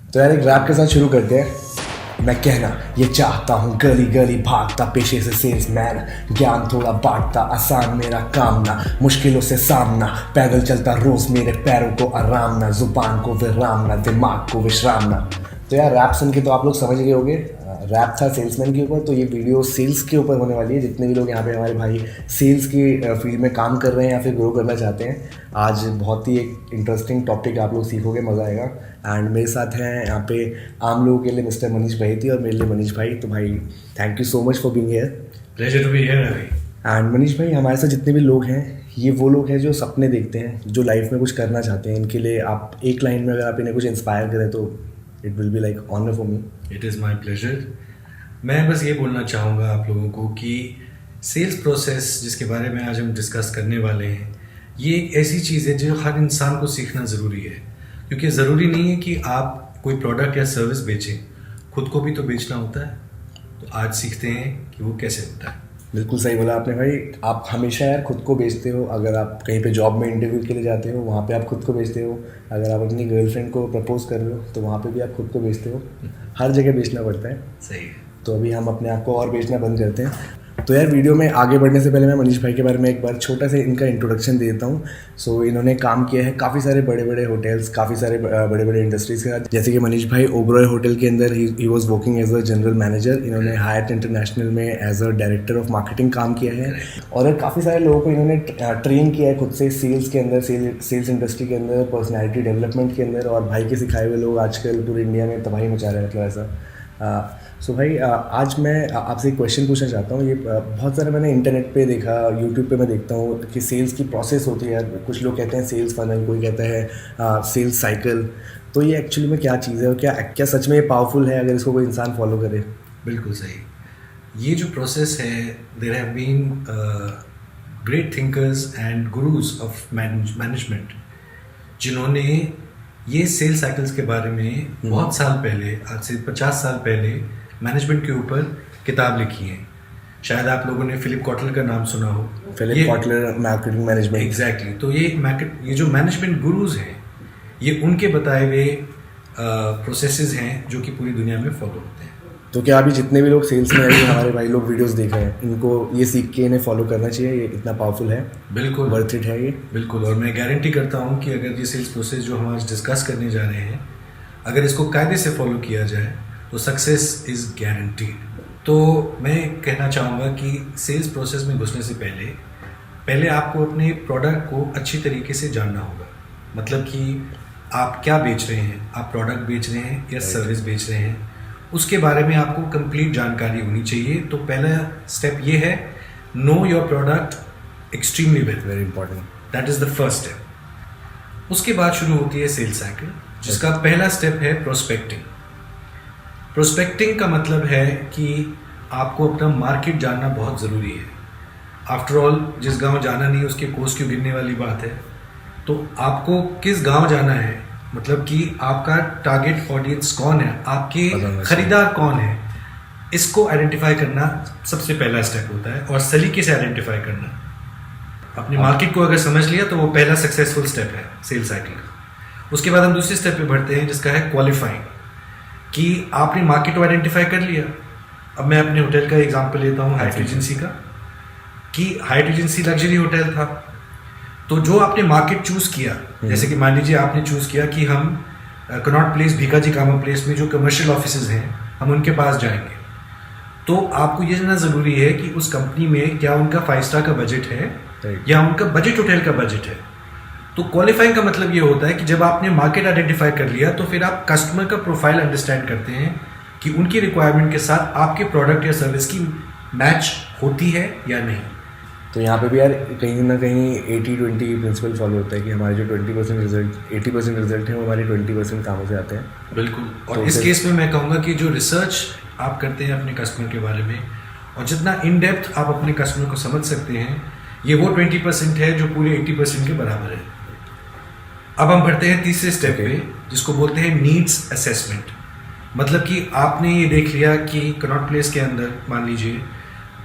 तो यार एक रैप के साथ शुरू करते हैं। मैं कहना ये चाहता हूँ, गली गली भागता, पेशे से सेल्समैन, ज्ञान थोड़ा बांटता, आसान मेरा काम ना, मुश्किलों से सामना, पैदल चलता रोज मेरे पैरों को आराम ना, जुबान को विराम ना, दिमाग को विश्राम ना। तो यार रैप सुन के तो आप लोग समझ गए होंगे, रैप था सेल्समैन के ऊपर। तो ये वीडियो सेल्स के ऊपर होने वाली है। जितने भी लोग यहाँ पे हमारे भाई सेल्स की फील्ड में काम कर रहे हैं या फिर ग्रो करना चाहते हैं, आज बहुत ही एक इंटरेस्टिंग टॉपिक आप लोग सीखोगे, मज़ा आएगा। एंड मेरे साथ हैं यहाँ पे आम लोगों के लिए मिस्टर मनीष भाई थी और मेरे लिए मनीष भाई। तो भाई thank you so much for being here. Pleasure to be here Ravi. And Manish भाई, हमारे साथ जितने भी लोग हैं, ये वो लोग हैं जो सपने देखते हैं, जो लाइफ में कुछ करना चाहते हैं। इनके लिए आप एक लाइन में अगर आप इन्हें कुछ इंस्पायर करें तो it will be like honour for me. It is my pleasure. मैं बस ये बोलना चाहूँगा आप लोगों को कि सेल्स प्रोसेस जिसके बारे में आज हम डिस्कस करने वाले हैं, ये एक ऐसी चीज़ है जो हर इंसान को सीखना ज़रूरी है। क्योंकि ज़रूरी नहीं है कि आप कोई प्रोडक्ट या सर्विस बेचें, खुद को भी तो बेचना होता है। तो आज सीखते हैं कि वो कैसे होता है। बिल्कुल सही बोला आपने भाई। आप हमेशा यार खुद को बेचते हो। अगर आप कहीं पे जॉब में इंटरव्यू के लिए जाते हो, वहाँ पे आप खुद को बेचते हो। अगर आप अपनी गर्लफ्रेंड को प्रपोज कर रहे हो तो वहाँ पे भी आप खुद को बेचते हो। हर जगह बेचना पड़ता है। सही है। तो अभी हम अपने आप को और बेचना बंद करते हैं। तो यार वीडियो में आगे बढ़ने से पहले मैं मनीष भाई के बारे में एक बार छोटा सा इनका इंट्रोडक्शन दे देता हूँ। सो इन्होंने काम किया है काफ़ी सारे बड़े बड़े होटल्स, काफ़ी सारे बड़े बड़े इंडस्ट्रीज़ के साथ। जैसे कि मनीष भाई ओबरॉय होटल के अंदर ही was working as a general manager. इन्होंने हायट इंटरनेशनल में as a director of marketing काम किया है। और काफ़ी सारे लोगों को इन्होंने ट्रेन किया है खुद से सेल्स के अंदर, सेल्स इंडस्ट्री के अंदर, पर्सनैलिटी डेवलपमेंट के अंदर। और भाई के सिखाए हुए लोग आजकल पूरे इंडिया में तबाही मचा रहे हैं, मतलब ऐसा। सो भाई आज मैं आपसे एक क्वेश्चन पूछना चाहता हूँ। ये बहुत सारा मैंने इंटरनेट पे देखा, यूट्यूब पे मैं देखता हूँ कि सेल्स की प्रोसेस होती है। कुछ लोग कहते हैं सेल्स फनल, कोई कहता है सेल्स साइकिल। तो ये एक्चुअली में क्या चीज़ है और क्या सच में ये पावरफुल है अगर इसको कोई इंसान फॉलो करे? बिल्कुल सही। ये जो प्रोसेस है, there have been great thinkers and gurus of management जिन्होंने ये सेल्स साइकिल्स के बारे में बहुत साल पहले, आज से 50 साल पहले, मैनेजमेंट के ऊपर किताब लिखी है। शायद आप लोगों ने फिलिप कॉटलर का नाम सुना हो। Philip Kotler, marketing management. Exactly. तो ये जो मैनेजमेंट गुरुज हैं, ये उनके बताए हुए प्रोसेसेस हैं जो कि पूरी दुनिया में फॉलो होते हैं। तो क्या अभी जितने भी लोग सेल्स में अभी हमारे भाई लोग वीडियोस देख रहे हैं, इनको ये सीख के इन्हें फॉलो करना चाहिए? ये इतना पावरफुल है, बिल्कुल वर्थ इट है ये। बिल्कुल। और मैं गारंटी करता हूँ कि अगर ये सेल्स प्रोसेस जो हम आज डिस्कस करने जा रहे हैं, अगर इसको कायदे से फॉलो किया जाए तो सक्सेस इज़ गारंटीड। तो मैं कहना चाहूँगा कि सेल्स प्रोसेस में घुसने से पहले आपको अपने प्रोडक्ट को अच्छी तरीके से जानना होगा। मतलब कि आप क्या बेच रहे हैं, आप प्रोडक्ट बेच रहे हैं या सर्विस बेच रहे हैं, उसके बारे में आपको कंप्लीट जानकारी होनी चाहिए। तो पहला स्टेप ये है, know your product extremely well. Very important. That is the first step. उसके बाद शुरू होती है सेल्स साइकिल, जिसका पहला स्टेप है प्रोस्पेक्टिंग। प्रोस्पेक्टिंग का मतलब है कि आपको अपना मार्केट जानना बहुत ज़रूरी है। आफ्टर ऑल, जिस गांव जाना नहीं उसके कोस क्यों गिनने वाली बात है। तो आपको किस गांव जाना है, मतलब कि आपका टारगेट ऑडियंस कौन है, आपके खरीदार कौन है, इसको आइडेंटिफाई करना सबसे पहला स्टेप होता है। और सलीके से आइडेंटिफाई करना, अपने मार्केट को अगर समझ लिया तो वो पहला सक्सेसफुल स्टेप है सेल्स साइकिल का। उसके बाद हम दूसरे स्टेप पे बढ़ते हैं, जिसका है क्वालिफाइंग। कि आपने मार्केट को आइडेंटिफाई कर लिया। अब मैं अपने होटल का एग्जांपल लेता हूँ, हाइट एजेंसी का। कि हाइट एजेंसी लग्जरी होटल था, तो जो आपने मार्केट चूज़ किया, जैसे कि मान लीजिए आपने चूज़ किया कि हम कनॉट प्लेस, भीखाजी कामा प्लेस में जो कमर्शियल ऑफिसेज हैं, हम उनके पास जाएंगे। तो आपको ये जानना ज़रूरी है कि उस कंपनी में क्या उनका 5 स्टार का बजट है या उनका बजट होटल का बजट है। तो क्वालिफाइंग का मतलब ये होता है कि जब आपने मार्केट आइडेंटिफाई कर लिया तो फिर आप कस्टमर का प्रोफाइल अंडरस्टैंड करते हैं कि उनकी रिक्वायरमेंट के साथ आपके प्रोडक्ट या सर्विस की मैच होती है या नहीं। तो यहाँ पे भी यार कहीं ना कहीं 80-20 प्रिंसिपल फॉलो होता है कि हमारे जो 20% रिजल्ट, 80% रिजल्ट है, वो हमारे 20% कामों से आते हैं। बिल्कुल। और तो इस केस में मैं कहूँगा कि जो रिसर्च आप करते हैं अपने कस्टमर के बारे में, और जितना इन डेप्थ आप अपने कस्टमर को समझ सकते हैं, ये वो 20% है जो पूरे 80% के बराबर है। अब हम बढ़ते हैं तीसरे स्टेप पे, जिसको बोलते हैं नीड्स असेसमेंट। मतलब कि आपने ये देख लिया कि कनॉट प्लेस के अंदर, मान लीजिए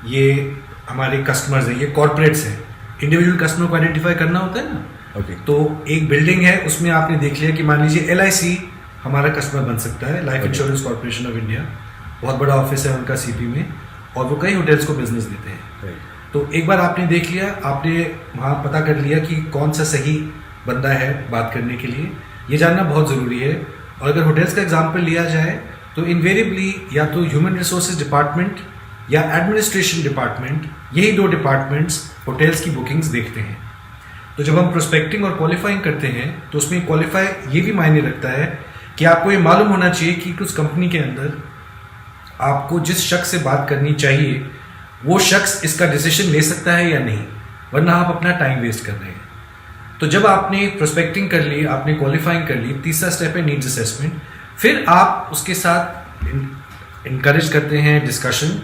ये हमारे कस्टमर्स हैं, ये कॉर्पोरेट्स हैं, इंडिविजुअल कस्टमर को आइडेंटिफाई करना होता है ना। ओके। तो एक बिल्डिंग है, उसमें आपने देख लिया कि मान लीजिए LIC हमारा कस्टमर बन सकता है। Life insurance corporation of India, बहुत बड़ा ऑफिस है उनका सीपी में, और वो कई होटल्स को बिजनेस देते हैं। तो एक बार आपने देख लिया, आपने वहाँ पता कर लिया कि कौन सा सही बंदा है बात करने के लिए, ये जानना बहुत ज़रूरी है। और अगर होटल्स का एग्जाम्पल लिया जाए तो इन्वेरिएबली या तो ह्यूमन रिसोर्सेज डिपार्टमेंट या एडमिनिस्ट्रेशन डिपार्टमेंट, यही 2 डिपार्टमेंट्स होटल्स की बुकिंग्स देखते हैं। तो जब हम प्रोस्पेक्टिंग और क्वालिफाइंग करते हैं तो उसमें क्वालिफाई ये भी मायने रखता है कि आपको ये मालूम होना चाहिए कि उस कंपनी के अंदर आपको जिस शख्स से बात करनी चाहिए वो शख्स इसका डिसीजन ले सकता है या नहीं, वरना आप अपना टाइम वेस्ट कर रहे हैं। तो जब आपने प्रोस्पेक्टिंग कर ली, आपने क्वालिफाइंग कर ली, तीसरा स्टेप है नीड्स असेसमेंट। फिर आप उसके साथ इनकरेज करते हैं डिस्कशन,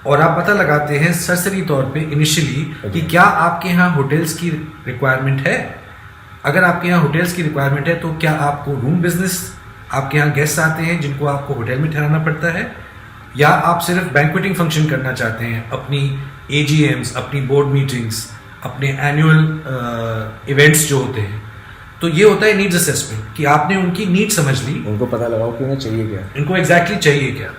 और आप पता लगाते हैं सरसरी तौर पे इनिशियली कि क्या आपके यहाँ होटल्स की रिक्वायरमेंट है। अगर आपके यहाँ होटल्स की रिक्वायरमेंट है तो क्या आपको रूम बिजनेस, आपके यहाँ गेस्ट आते हैं जिनको आपको होटल में ठहराना पड़ता है, या आप सिर्फ बैंक्वेटिंग फंक्शन करना चाहते हैं, अपनी AGMs, अपनी बोर्ड मीटिंग्स, अपने एनुअल इवेंट्स जो होते हैं। तो ये होता है नीड्स असेसमेंट, कि आपने उनकी नीड समझ ली, उनको पता लगाओ कि उन्हें चाहिए क्या, इनको एग्जैक्टली चाहिए क्या।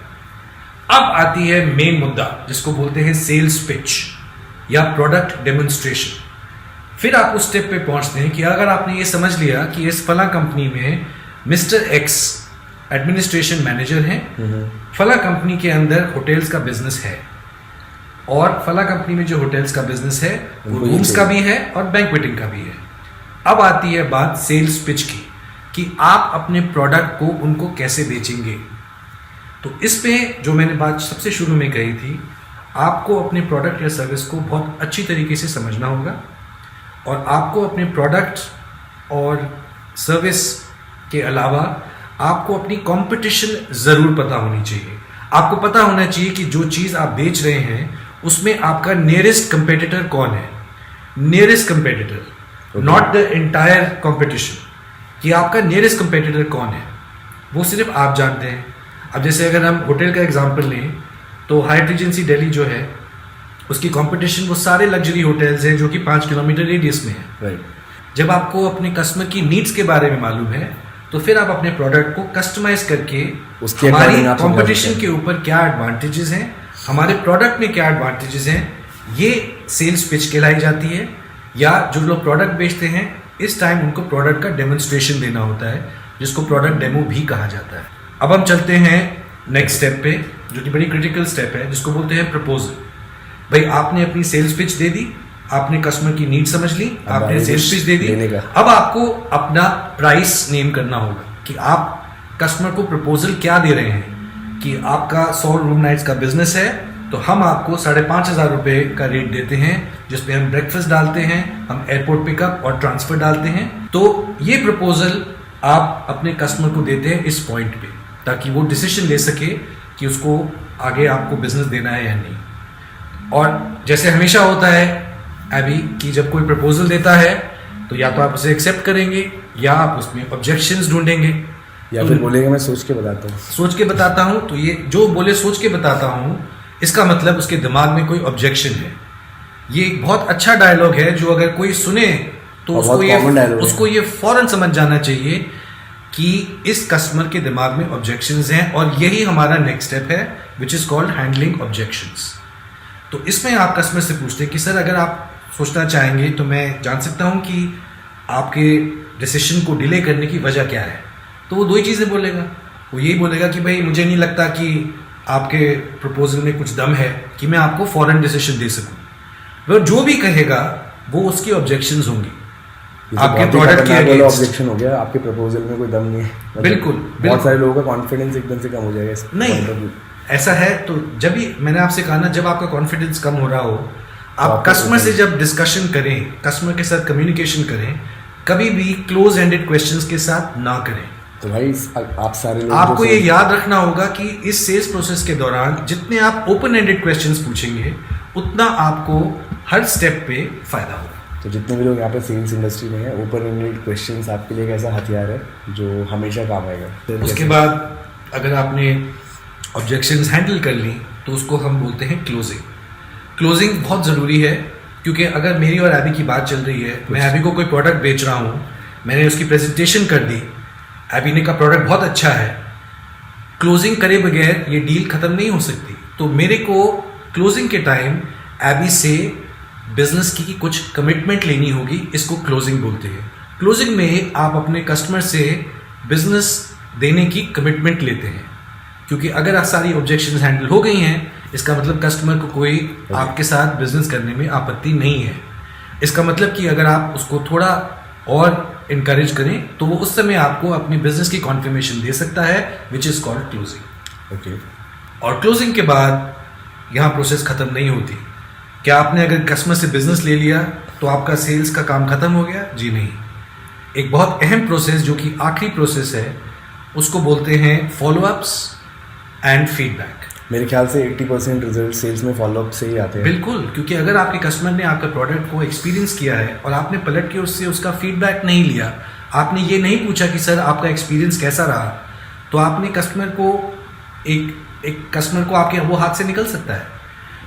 अब आती है मेन मुद्दा जिसको बोलते हैं सेल्स पिच या प्रोडक्ट डेमोन्स्ट्रेशन। फिर आप उस स्टेप पे पहुंचते हैं कि अगर आपने ये समझ लिया कि इस फला कंपनी में मिस्टर एक्स एडमिनिस्ट्रेशन मैनेजर हैं, फला कंपनी के अंदर होटल्स का बिजनेस है, और फला कंपनी में जो होटल्स का बिजनेस है वो रूम्स का भी है और बैंक्वेटिंग का भी है। अब आती है बात सेल्स पिच की, कि आप अपने प्रोडक्ट को उनको कैसे बेचेंगे। तो इस पे जो मैंने बात सबसे शुरू में कही थी, आपको अपने प्रोडक्ट या सर्विस को बहुत अच्छी तरीके से समझना होगा, और आपको अपने प्रोडक्ट और सर्विस के अलावा आपको अपनी कंपटीशन ज़रूर पता होनी चाहिए। आपको पता होना चाहिए कि जो चीज़ आप बेच रहे हैं उसमें आपका नियरेस्ट कंपेटिटर कौन है। Nearest competitor, not the entire competition, कि आपका नियरेस्ट कंपेटिटर कौन है वो सिर्फ आप जानते हैं। अब जैसे अगर हम होटल का एग्जांपल लें तो हाइट रीजेंसी दिल्ली जो है उसकी कंपटीशन वो सारे लग्जरी होटल्स हैं जो कि 5 किलोमीटर रेडियस में है। जब आपको अपने कस्टमर की नीड्स के बारे में मालूम है तो फिर आप अपने प्रोडक्ट को कस्टमाइज करके हमारी कंपटीशन के ऊपर क्या एडवांटेजेस हैं, हमारे प्रोडक्ट में क्या एडवांटेजेस हैं, ये सेल्स पिच कहलाई जाती है। या जो लोग प्रोडक्ट बेचते हैं इस टाइम उनको प्रोडक्ट का डेमोन्स्ट्रेशन देना होता है, जिसको प्रोडक्ट डेमो भी कहा जाता है। अब हम चलते हैं नेक्स्ट स्टेप पे, जो कि बड़ी क्रिटिकल स्टेप है, जिसको बोलते हैं प्रपोजल। भाई आपने अपनी सेल्स पिच दे दी, आपने कस्टमर की नीड समझ ली, आपने सेल्स पिच दे दी, अब आपको अपना प्राइस नेम करना होगा कि आप कस्टमर को प्रपोजल क्या दे रहे हैं। कि आपका 100 रूम नाइट्स का बिजनेस है तो हम आपको 5,500 रुपये का रेट देते हैं, जिसपे हम ब्रेकफास्ट डालते हैं, हम एयरपोर्ट पिकअप और ट्रांसफर डालते हैं। तो ये प्रपोजल आप अपने कस्टमर को देते हैं इस पॉइंट पे, ताकि वो डिसीजन ले सके कि उसको आगे आपको बिजनेस देना है या नहीं। और जैसे हमेशा होता है अभी कि जब कोई प्रपोजल देता है तो या तो आप उसे एक्सेप्ट करेंगे या आप उसमें ऑब्जेक्शंस ढूंढेंगे, या फिर बोलेंगे मैं सोच के बताता हूँ। सोच के बताता हूँ, तो ये जो बोले सोच के बताता हूँ, इसका मतलब उसके दिमाग में कोई ऑब्जेक्शन है। ये एक बहुत अच्छा डायलॉग है जो अगर कोई सुने तो उसको ये फौरन समझ जाना चाहिए कि इस कस्टमर के दिमाग में ऑब्जेक्शंस हैं, और यही हमारा नेक्स्ट स्टेप है which is called handling objections. तो इसमें आप कस्टमर से पूछते हैं कि सर अगर आप सोचना चाहेंगे तो मैं जान सकता हूं कि आपके डिसीजन को डिले करने की वजह क्या है। तो वो 2 ही चीज़ें बोलेगा। वो यही बोलेगा कि भाई मुझे नहीं लगता कि आपके प्रपोजल में कुछ दम है कि मैं आपको फॉरेन डिसीजन दे सकूं। वो जो भी कहेगा वो उसकी ऑब्जेक्शंस होंगी आपके प्रोडक्ट के ऑब्जेक्शन हो गया, आपके प्रपोजल में कोई दम नहीं है। बिल्कुल, बहुत सारे लोगों का कॉन्फिडेंस एकदम से कम हो जाएगा। नहीं ऐसा है, तो जब भी मैंने आपसे कहा ना, जब आपका कॉन्फिडेंस कम हो रहा हो, आप कस्टमर से जब डिस्कशन करें, कस्टमर के साथ कम्युनिकेशन करें, कभी भी क्लोज एंडेड क्वेश्चंस के साथ ना करें। तो भाई आप सारे लोग आपको ये याद रखना होगा कि इस सेल्स प्रोसेस के दौरान जितने आप ओपन एंडेड क्वेश्चंस पूछेंगे उतना आपको हर स्टेप पे फायदा होगा। तो जितने भी लोग यहाँ पे सेल्स इंडस्ट्री में हैं, ओपन एंडेड क्वेश्चंस आपके लिए एक ऐसा हथियार है जो हमेशा काम आएगा। उसके बाद अगर आपने ऑब्जेक्शंस हैंडल कर ली तो उसको हम बोलते हैं क्लोजिंग। क्लोजिंग बहुत ज़रूरी है, क्योंकि अगर मेरी और एबी की बात चल रही है, मैं एबी को कोई प्रोडक्ट बेच रहा हूँ, मैंने उसकी प्रेजेंटेशन कर दी, एबी का प्रोडक्ट बहुत अच्छा है, क्लोजिंग करे बगैर ये डील खत्म नहीं हो सकती। तो मेरे को क्लोजिंग के टाइम एबी से बिजनेस की कुछ कमिटमेंट लेनी होगी, इसको क्लोजिंग बोलते हैं। क्लोजिंग में आप अपने कस्टमर से बिजनेस देने की कमिटमेंट लेते हैं, क्योंकि अगर सारी ऑब्जेक्शंस हैंडल हो गई हैं, इसका मतलब कस्टमर को कोई आपके साथ बिजनेस करने में आपत्ति नहीं है। इसका मतलब कि अगर आप उसको थोड़ा और इनकरेज करें तो वो उस समय आपको अपनी बिजनेस की कॉन्फर्मेशन दे सकता है, which is called closing. Okay. और क्लोजिंग के बाद यहाँ प्रोसेस खत्म नहीं होती। क्या आपने अगर कस्टमर से बिजनेस ले लिया तो आपका सेल्स का काम खत्म हो गया? जी नहीं। एक बहुत अहम प्रोसेस जो कि आखिरी प्रोसेस है, उसको बोलते हैं फॉलोअप्स एंड फीडबैक। मेरे ख्याल से 80% रिजल्ट सेल्स में फॉलोअप से ही आते हैं। बिल्कुल, क्योंकि अगर आपके कस्टमर ने आपके प्रोडक्ट को एक्सपीरियंस किया है और आपने पलट के उससे उसका फीडबैक नहीं लिया, आपने ये नहीं पूछा कि सर आपका एक्सपीरियंस कैसा रहा, तो आपने कस्टमर को एक कस्टमर को आपके वो हाथ से निकल सकता है।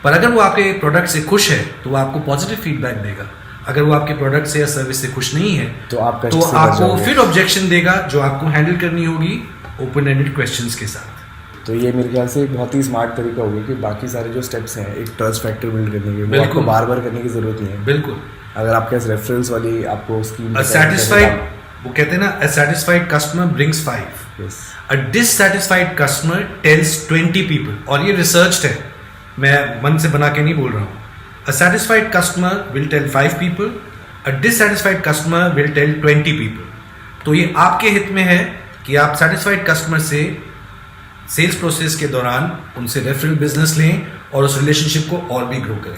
पर अगर वो आपके प्रोडक्ट से खुश है तो वो आपको पॉजिटिव फीडबैक देगा। अगर वो आपके प्रोडक्ट से या सर्विस से खुश नहीं है तो आप आपको फिर ऑब्जेक्शन देगा, जो आपको हैंडल करनी होगी ओपन एंडेड क्वेश्चंस के साथ। तो ये मेरे ख्याल से एक बहुत ही स्मार्ट तरीका होगा कि बाकी सारे जो स्टेप्स हैं एक ट्रस्ट फैक्टर बिल्ड करने के, वो आपको बार बार करने की जरूरत नहीं है। बिल्कुल। अगर आपके पास रेफरेंस वाली आपको उसकी सैटिस्फाइड, वो कहते हैं ना, a satisfied customer brings 5. Yes. A dissatisfied customer tells 20 people. और ये रिसर्च्ड है, मैं मन से बना के नहीं बोल रहा हूँ। A satisfied customer will tell 5 people. A dissatisfied customer will tell 20 people. तो ये आपके हित में है कि आप satisfied customer से सेल्स प्रोसेस के दौरान उनसे रेफरल बिजनेस लें और उस रिलेशनशिप को और भी ग्रो करें।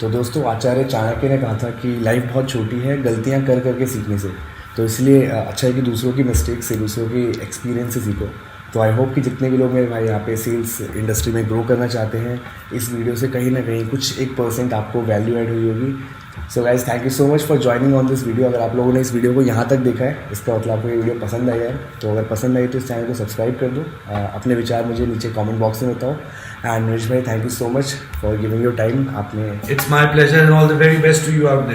तो दोस्तों, आचार्य चाणक्य ने कहा था कि लाइफ बहुत छोटी है गलतियां कर करके सीखने से। तो इसलिए अच्छा है कि दूसरों की मिस्टेक से, दूसरों की एक्सपीरियंस से सीखो। तो आई होप कि जितने भी लोग मेरे भाई यहाँ पे सेल्स इंडस्ट्री में ग्रो करना चाहते हैं, इस वीडियो से कहीं ना कहीं कुछ 1% आपको वैल्यू ऐड हुई होगी। So guys, thank you so much for joining on this video. अगर आप लोगों ने इस वीडियो को यहाँ तक देखा है, इसका मतलब आपको ये वीडियो पसंद आई है। तो अगर पसंद आई तो इस चैनल को सब्सक्राइब कर दो। अपने विचार मुझे नीचे कमेंट बॉक्स में बताओ। एंड मनीष भाई, thank you so much for giving your time. आपने it's my pleasure and all the very best to you out there.